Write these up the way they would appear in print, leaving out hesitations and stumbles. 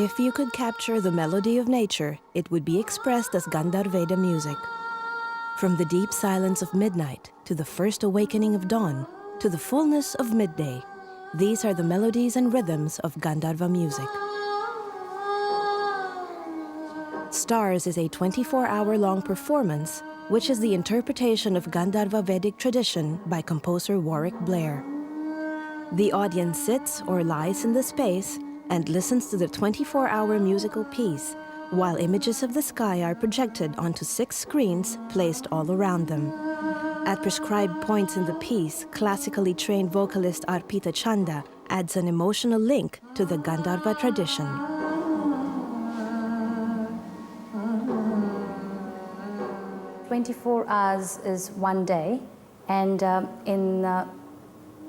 If you could capture the melody of nature, it would be expressed as Gandharveda music. From the deep silence of midnight, to the first awakening of dawn, to the fullness of midday, these are the melodies and rhythms of Gandharva music. Stars is a 24-hour-long performance, which is the interpretation of Gandharva Vedic tradition by composer Warwick Blair. The audience sits or lies in the space and listens to the 24-hour musical piece, while images of the sky are projected onto 6 screens placed all around them. At prescribed points in the piece, classically trained vocalist Arpita Chanda adds an emotional link to the Gandharva tradition. "24 hours is one day, and in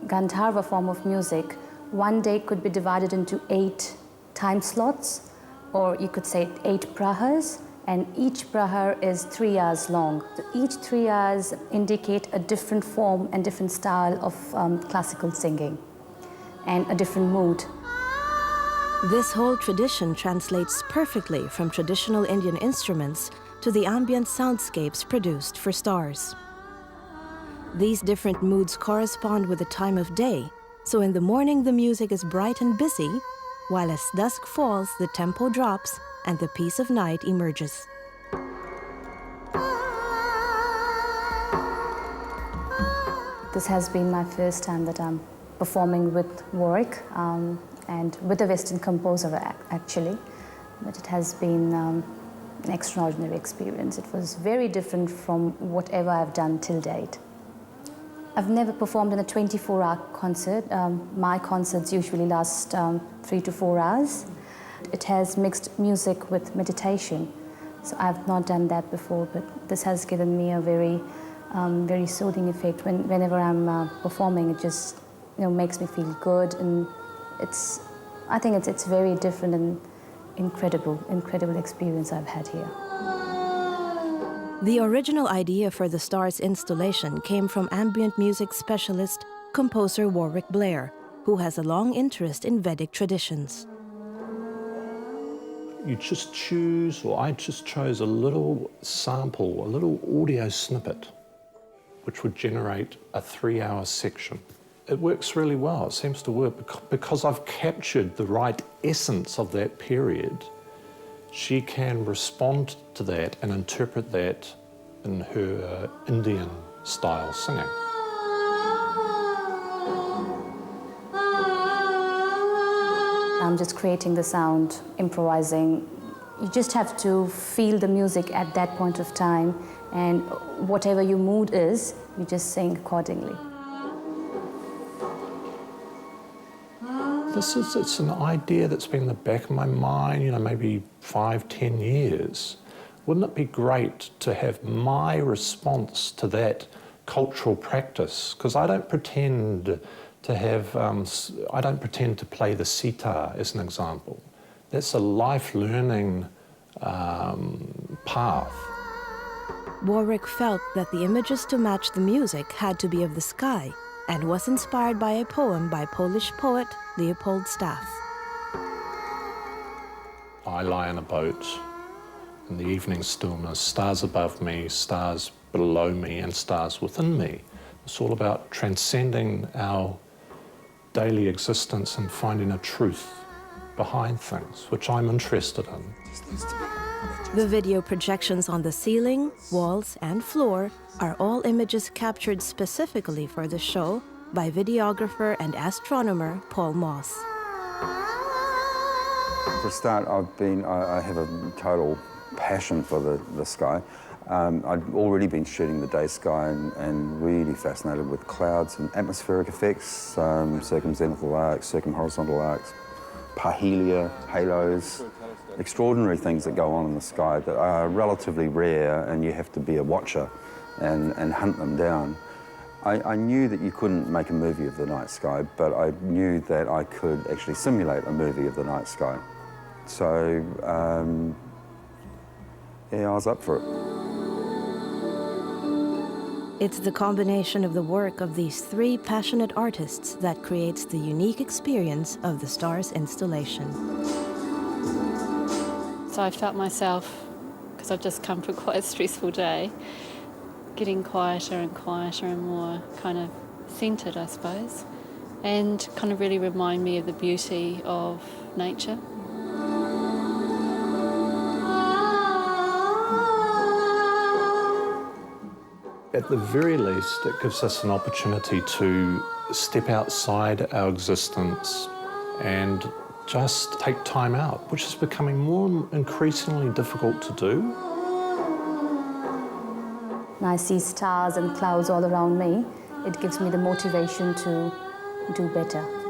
Gandharva form of music, one day could be divided into 8 time slots, or you could say 8 prahars, and each prahar is 3 hours long. So each 3 hours indicate a different form and different style of classical singing, and a different mood. This whole tradition translates perfectly from traditional Indian instruments to the ambient soundscapes produced for stars. These different moods correspond with the time of day, so in the morning the music is bright and busy, while as dusk falls the tempo drops and the peace of night emerges. This has been my first time that I'm performing with Warwick, and with a Western composer actually, but it has been an extraordinary experience. It was very different from whatever I've done till date. I've never performed in a 24-hour concert. My concerts usually last 3 to 4 hours. It has mixed music with meditation, so I've not done that before, but this has given me a very soothing effect. Whenever I'm performing, it just makes me feel good, and I think it's very different and incredible experience I've had here. The original idea for the Stars installation came from ambient music specialist, composer Warwick Blair, who has a long interest in Vedic traditions. You just choose, or I just chose a little sample, a little audio snippet, which would generate a 3-hour section. It works really well. It seems to work because I've captured the right essence of that period. She can respond to that and interpret that in her Indian style singing. I'm just creating the sound, improvising. You just have to feel the music at that point of time, and whatever your mood is, you just sing accordingly. It's an idea that's been in the back of my mind, maybe 5-10 years. Wouldn't it be great to have my response to that cultural practice? Because I don't pretend to play the sitar, as an example. That's a life learning path. Warwick felt that the images to match the music had to be of the sky, and was inspired by a poem by Polish poet Leopold Staff. I lie in a boat in the evening stillness, stars above me, stars below me, and stars within me. It's all about transcending our daily existence and finding a truth behind things, which I'm interested in. The video projections on the ceiling, walls, and floor are all images captured specifically for the show by videographer and astronomer Paul Moss. For a start, I have a total passion for the sky. I'd already been shooting the day sky and really fascinated with clouds and atmospheric effects, circumzenithal arcs, circumhorizontal arcs, parhelia, halos, extraordinary things that go on in the sky that are relatively rare, and you have to be a watcher and hunt them down. I knew that you couldn't make a movie of the night sky, but I knew that I could actually simulate a movie of the night sky. So, yeah, I was up for it. It's the combination of the work of these 3 passionate artists that creates the unique experience of the Stars installation. So I felt myself, because I've just come from quite a stressful day, getting quieter and quieter and more kind of centred, I suppose, and kind of really remind me of the beauty of nature. At the very least, it gives us an opportunity to step outside our existence and just take time out, which is becoming more increasingly difficult to do. When I see stars and clouds all around me, it gives me the motivation to do better.